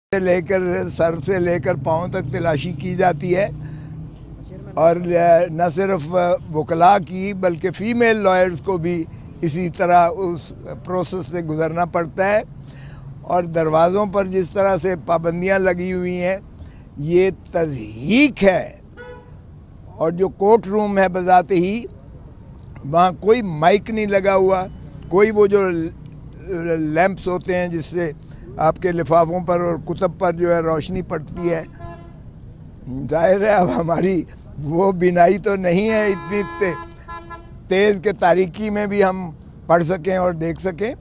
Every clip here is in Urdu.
سے لے کر سر سے لے کر پاؤں تک تلاشی کی جاتی ہے، اور نہ صرف وکلاء کی بلکہ فیمیل لائرز کو بھی اسی طرح اس پروسیس سے گزرنا پڑتا ہے، اور دروازوں پر جس طرح سے پابندیاں لگی ہوئی ہیں یہ تضحیک ہے۔ اور جو کورٹ روم ہے بذات ہی وہاں کوئی مائک نہیں لگا ہوا، کوئی وہ جو لیمپس ہوتے ہیں جس سے آپ کے لفافوں پر اور کتب پر جو ہے روشنی پڑتی ہے، ظاہر ہے اب ہماری وہ بینائی تو نہیں ہے اتنی تیز کہ تاریکی میں بھی ہم پڑھ سکیں اور دیکھ سکیں،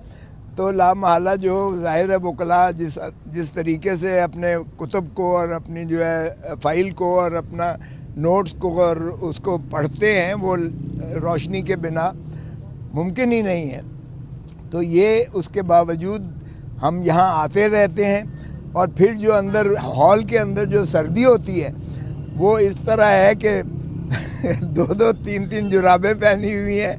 تو لا محالہ جو ظاہر ہے وکلاء جس طریقے سے اپنے کتب کو اور اپنی جو ہے فائل کو اور اپنا نوٹس کو اور اس کو پڑھتے ہیں وہ روشنی کے بنا ممکن ہی نہیں ہے۔ تو یہ اس کے باوجود ہم یہاں آتے رہتے ہیں، اور پھر جو اندر ہال کے اندر جو سردی ہوتی ہے وہ اس طرح ہے کہ دو تین جرابیں پہنی ہوئی ہیں،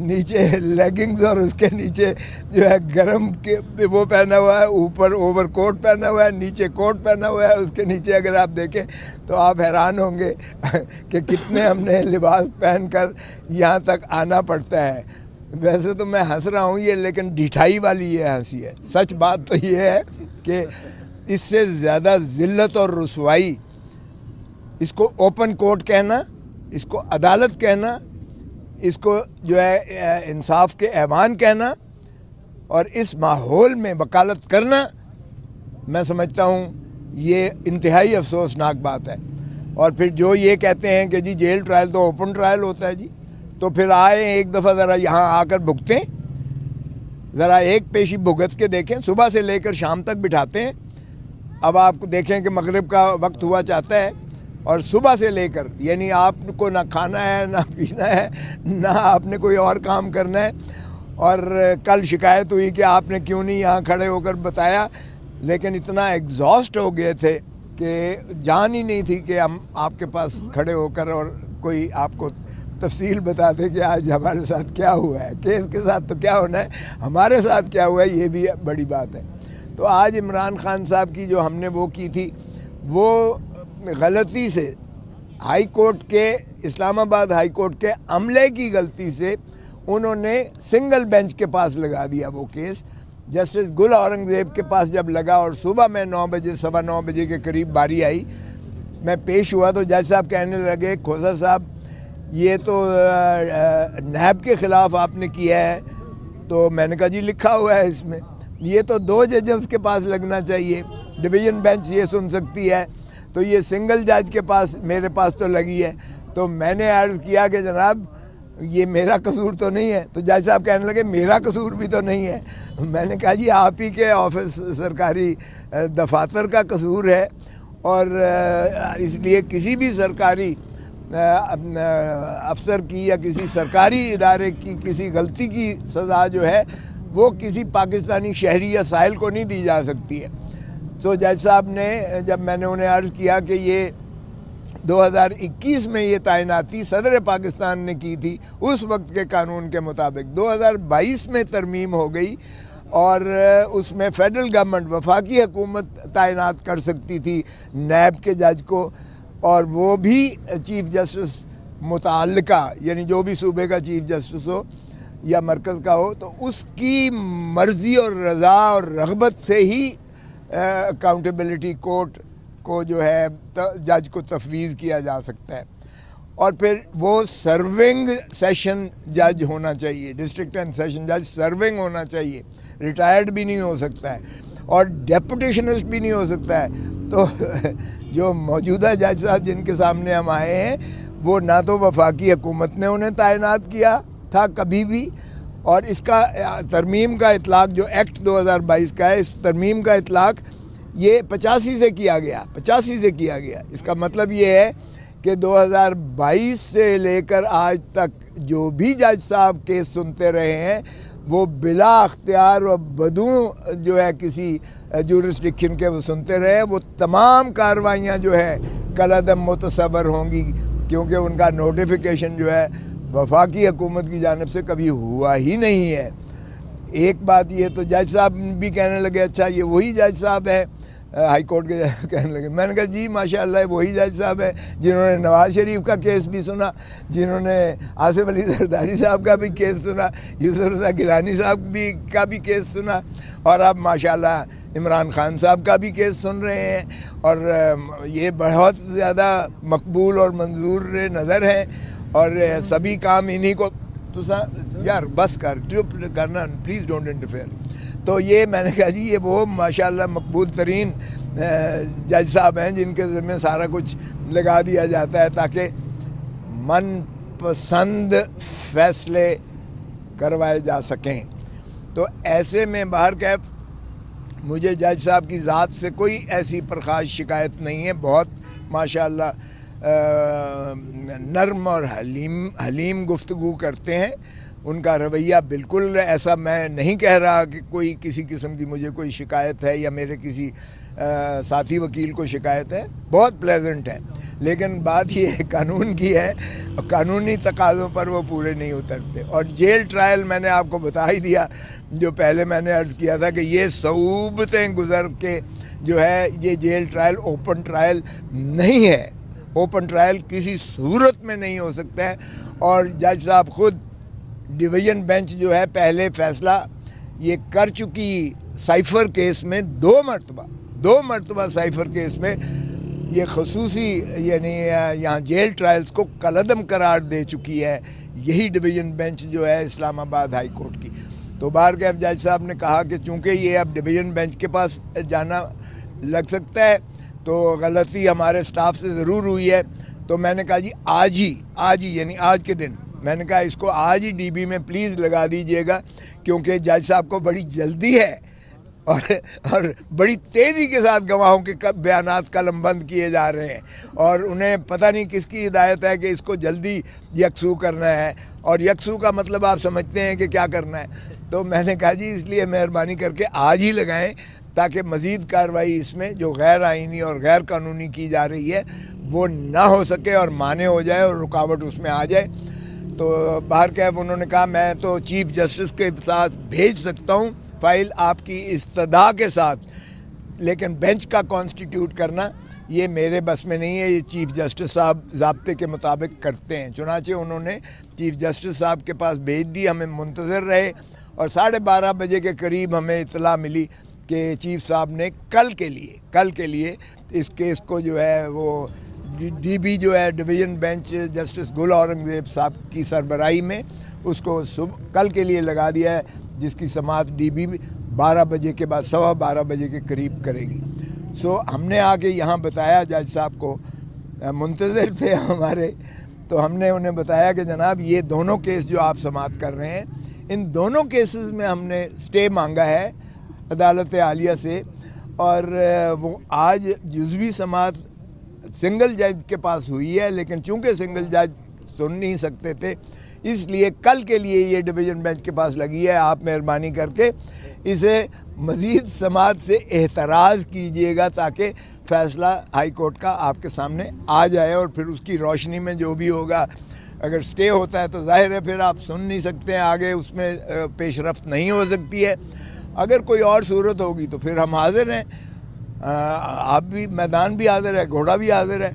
نیچے لیگنگز اور اس کے نیچے جو ہے گرم کے وہ پہنا ہوا ہے، اوپر اوور کوٹ پہنا ہوا ہے، نیچے کوٹ پہنا ہوا ہے، اس کے نیچے اگر آپ دیکھیں تو آپ حیران ہوں گے کہ کتنے ہم نے لباس پہن کر یہاں تک آنا پڑتا ہے۔ ویسے تو میں ہنس رہا ہوں یہ، لیکن ڈھٹائی والی یہ ہنسی ہے۔ سچ بات تو یہ ہے کہ اس سے زیادہ ذلت اور رسوائی، اس کو اوپن کورٹ کہنا، اس کو عدالت کہنا، اس کو جو ہے انصاف کے ایوان کہنا، اور اس ماحول میں وکالت کرنا، میں سمجھتا ہوں یہ انتہائی افسوسناک بات ہے۔ اور پھر جو یہ کہتے ہیں کہ جی جیل ٹرائل تو اوپن ٹرائل ہوتا ہے، جی تو پھر آئے ایک دفعہ ذرا یہاں آ کر بھگتیں، ذرا ایک پیشی بھگت کے دیکھیں، صبح سے لے کر شام تک بٹھاتے ہیں۔ اب آپ کو دیکھیں کہ مغرب کا وقت ہوا چاہتا ہے، اور صبح سے لے کر یعنی آپ کو نہ کھانا ہے نہ پینا ہے نہ آپ نے کوئی اور کام کرنا ہے، اور کل شکایت ہوئی کہ آپ نے کیوں نہیں یہاں کھڑے ہو کر بتایا، لیکن اتنا ایگزاسٹ ہو گئے تھے کہ جان ہی نہیں تھی کہ ہم آپ کے پاس کھڑے ہو کر اور کوئی آپ کو تفصیل بتا دے کہ آج ہمارے ساتھ کیا ہوا ہے۔ کیس کے ساتھ تو کیا ہونا ہے، ہمارے ساتھ کیا ہوا ہے یہ بھی بڑی بات ہے۔ تو آج عمران خان صاحب کی جو ہم نے وہ کی تھی، وہ غلطی سے ہائی کورٹ کے اسلام آباد ہائی کورٹ کے عملے کی غلطی سے انہوں نے سنگل بینچ کے پاس لگا دیا وہ کیس۔ جسٹس گل اورنگزیب کے پاس جب لگا اور صبح میں 9 بجے 9:15 بجے کے قریب باری آئی، میں پیش ہوا تو جج صاحب کہنے لگے کھوسا صاحب یہ تو نیب کے خلاف آپ نے کیا ہے۔ تو میں نے کہا جی لکھا ہوا ہے اس میں، یہ تو 2 ججز کے پاس لگنا چاہیے، ڈویژن بینچ یہ سن سکتی ہے، تو یہ سنگل جج کے پاس میرے پاس تو لگی ہے۔ تو میں نے عرض کیا کہ جناب یہ میرا قصور تو نہیں ہے، تو جج صاحب کہنے لگے میرا قصور بھی تو نہیں ہے۔ میں نے کہا جی آپ ہی کے آفس سرکاری دفاتر کا قصور ہے، اور اس لیے کسی بھی سرکاری افسر کی یا کسی سرکاری ادارے کی کسی غلطی کی سزا جو ہے وہ کسی پاکستانی شہری یا سائل کو نہیں دی جا سکتی ہے۔ تو جج صاحب نے جب میں نے انہیں عرض کیا کہ یہ 2021 میں یہ تعیناتی صدر پاکستان نے کی تھی اس وقت کے قانون کے مطابق، 2022 میں ترمیم ہو گئی، اور اس میں فیڈرل گورنمنٹ وفاقی حکومت تعینات کر سکتی تھی نیب کے جج کو، اور وہ بھی چیف جسٹس متعلقہ یعنی جو بھی صوبے کا چیف جسٹس ہو یا مرکز کا ہو، تو اس کی مرضی اور رضا اور رغبت سے ہی اکاؤنٹیبلٹی کورٹ کو جو ہے جج کو تفویض کیا جا سکتا ہے۔ اور پھر وہ سرونگ سیشن جج ہونا چاہیے، ڈسٹرکٹ اینڈ سیشن جج سرونگ ہونا چاہیے، ریٹائرڈ بھی نہیں ہو سکتا ہے، اور ڈیپوٹیشنسٹ بھی نہیں ہو سکتا ہے۔ تو جو موجودہ جج صاحب جن کے سامنے ہم آئے ہیں، وہ نہ تو وفاقی حکومت نے انہیں تعینات کیا تھا کبھی بھی، اور اس کا ترمیم کا اطلاق جو ایکٹ 2022 کا ہے، اس ترمیم کا اطلاق یہ 85 سے کیا گیا، 85 سے کیا گیا۔ اس کا مطلب یہ ہے کہ 2022 سے لے کر آج تک جو بھی جج صاحب کیس سنتے رہے ہیں وہ بلا اختیار و بدون جو ہے کسی جورسڈکشن کے وہ سنتے رہے، وہ تمام کارروائیاں جو ہے کالعدم متصور ہوں گی، کیونکہ ان کا نوٹیفیکیشن جو ہے وفاقی حکومت کی جانب سے کبھی ہوا ہی نہیں ہے۔ ایک بات یہ تو جج صاحب بھی کہنے لگے اچھا یہ وہی جج صاحب ہے ہائی کورٹ کے کہنے لگے. میں نے کہا جی ماشاءاللہ وہی جج صاحب ہے جنہوں نے نواز شریف کا کیس بھی سنا, جنہوں نے آصف علی زرداری صاحب کا بھی کیس سنا, یوسف رضا گیلانی صاحب کا بھی کیس سنا, اور اب ماشاءاللہ عمران خان صاحب کا بھی کیس سن رہے ہیں, اور یہ بہت زیادہ مقبول اور منظور نظر ہیں, اور سبھی کام انہی کو. تو یار بس کر, چپ کرنا, پلیز ڈونٹ انٹرفیئر. تو یہ میں نے کہا جی یہ وہ ماشاءاللہ مقبول ترین جج صاحب ہیں جن کے ذمہ سارا کچھ لگا دیا جاتا ہے تاکہ من پسند فیصلے کروائے جا سکیں. تو ایسے میں بہرکیف مجھے جج صاحب کی ذات سے کوئی ایسی پرخاش شکایت نہیں ہے. بہت ماشاءاللہ نرم اور حلیم گفتگو کرتے ہیں. ان کا رویہ بالکل ایسا میں نہیں کہہ رہا کہ کوئی کسی قسم کی مجھے کوئی شکایت ہے یا میرے کسی ساتھی وکیل کو شکایت ہے. بہت پلیزنٹ ہے, لیکن بات یہ قانون کی ہے, قانونی تقاضوں پر وہ پورے نہیں اترتے. اور جیل ٹرائل میں نے آپ کو بتا ہی دیا, جو پہلے میں نے عرض کیا تھا کہ یہ صعوبتیں گزر کے جو ہے یہ جیل ٹرائل اوپن ٹرائل نہیں ہے. اوپن ٹرائل کسی صورت میں نہیں ہو سکتا ہے. اور جج صاحب خود ڈویژن بینچ جو ہے پہلے فیصلہ یہ کر چکی سائفر کیس میں دو مرتبہ سائفر کیس میں یہ خصوصی یعنی یہاں جیل ٹرائلز کو کالعدم قرار دے چکی ہے یہی ڈویژن بینچ جو ہے اسلام آباد ہائی کورٹ کی. تو بہرکیف جج صاحب نے کہا کہ چونکہ یہ اب ڈویژن بینچ کے پاس جانا لگ سکتا ہے تو غلطی ہمارے سٹاف سے ضرور ہوئی ہے. تو میں نے کہا جی آج ہی یعنی آج کے دن میں نے کہا اس کو آج ہی ڈی بی میں پلیز لگا دیجئے گا, کیونکہ جج صاحب کو بڑی جلدی ہے اور بڑی تیزی کے ساتھ گواہوں کے بیانات قلم بند کیے جا رہے ہیں, اور انہیں پتہ نہیں کس کی ہدایت ہے کہ اس کو جلدی یکسو کرنا ہے. اور یکسو کا مطلب آپ سمجھتے ہیں کہ کیا کرنا ہے. تو میں نے کہا جی اس لیے مہربانی کر کے آج ہی لگائیں تاکہ مزید کارروائی اس میں جو غیر آئینی اور غیر قانونی کی جا رہی ہے وہ نہ ہو سکے اور مانع ہو جائے اور رکاوٹ اس میں آ جائے. تو بہرکیف انہوں نے کہا میں تو چیف جسٹس کے ساتھ بھیج سکتا ہوں فائل آپ کی استدعا کے ساتھ, لیکن بینچ کا کانسٹیٹیوٹ کرنا یہ میرے بس میں نہیں ہے, یہ چیف جسٹس صاحب ضابطے کے مطابق کرتے ہیں. چنانچہ انہوں نے چیف جسٹس صاحب کے پاس بھیج دی, ہمیں منتظر رہے, اور 12:30 بجے کے قریب ہمیں اطلاع ملی کہ چیف صاحب نے کل کے لیے اس کیس کو جو ہے وہ ڈی بی جو ہے ڈویژن بینچ جسٹس گل اورنگزیب صاحب کی سربراہی میں اس کو کل کے لیے لگا دیا ہے, جس کی سماعت ڈی بی 12 بجے کے بعد 12:15 بجے کے قریب کرے گی. سو ہم نے آ کے یہاں بتایا, جج صاحب کو منتظر تھے ہمارے, تو ہم نے انہیں بتایا کہ جناب یہ دونوں کیس جو آپ سماعت کر رہے ہیں ان دونوں کیسز میں ہم نے اسٹے مانگا ہے عدالت عالیہ سے, اور وہ آج جزوی سماعت سنگل جج کے پاس ہوئی ہے, لیکن چونکہ سنگل جج سن نہیں سکتے تھے اس لیے کل کے لیے یہ ڈویژن بینچ کے پاس لگی ہے. آپ مہربانی کر کے اسے مزید سماعت سے احتراز کیجئے گا تاکہ فیصلہ ہائی کورٹ کا آپ کے سامنے آ جائے, اور پھر اس کی روشنی میں جو بھی ہوگا, اگر سٹے ہوتا ہے تو ظاہر ہے پھر آپ سن نہیں سکتے ہیں, آگے اس میں پیش رفت نہیں ہو سکتی ہے. اگر کوئی اور صورت ہوگی تو پھر ہم حاضر ہیں, آپ بھی, میدان بھی حاضر ہے, گھوڑا بھی حاضر ہے.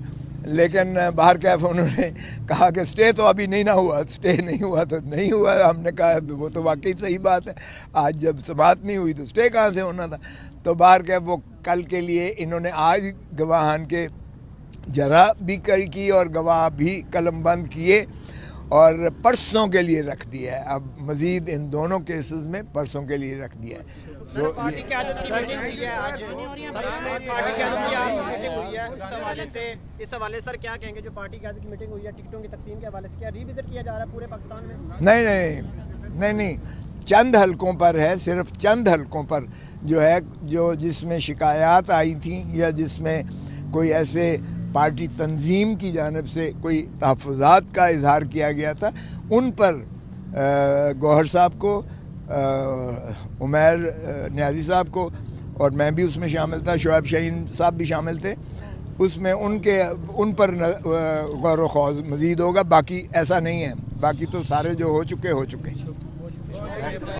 لیکن بہرکیف انہوں نے کہا کہ سٹے تو ابھی نہیں نہ ہوا, سٹے نہیں ہوا تو نہیں ہوا. ہم نے کہا وہ تو واقعی صحیح بات ہے, آج جب سماعت نہیں ہوئی تو سٹے کہاں سے ہونا تھا. تو بہرکیف وہ کل کے لیے انہوں نے آج گواہان کے جرح بھی کی اور گواہ بھی قلم بند کیے اور پرسوں کے لیے رکھ دیا ہے. اب مزید ان دونوں کیسز میں پرسوں کے لیے رکھ دیا ہے. پارٹی قیادت کی میٹنگ ہوئی ہے آج, سر اس میں پارٹی قیادت کی آپ میٹنگ ہوئی ہے, اس حوالے سر کیا کہیں گے؟ جو پارٹی قیادت کی میٹنگ ہوئی ہے ٹکٹوں کی تقسیم کے حوالے سے کیا ری وزٹ کیا جا رہا ہے پورے پاکستان میں؟ نہیں, چند حلقوں پر ہے, صرف چند حلقوں پر جو ہے جس میں شکایات آئی تھیں یا جس میں کوئی ایسے پارٹی تنظیم کی جانب سے کوئی تحفظات کا اظہار کیا گیا تھا, ان پر گوہر صاحب کو, عمیر نیازی صاحب کو, اور میں بھی اس میں شامل تھا, شعیب شاہین صاحب بھی شامل تھے, اس میں ان پر غور و خوض مزید ہوگا. باقی ایسا نہیں ہے, باقی تو سارے جو ہو چکے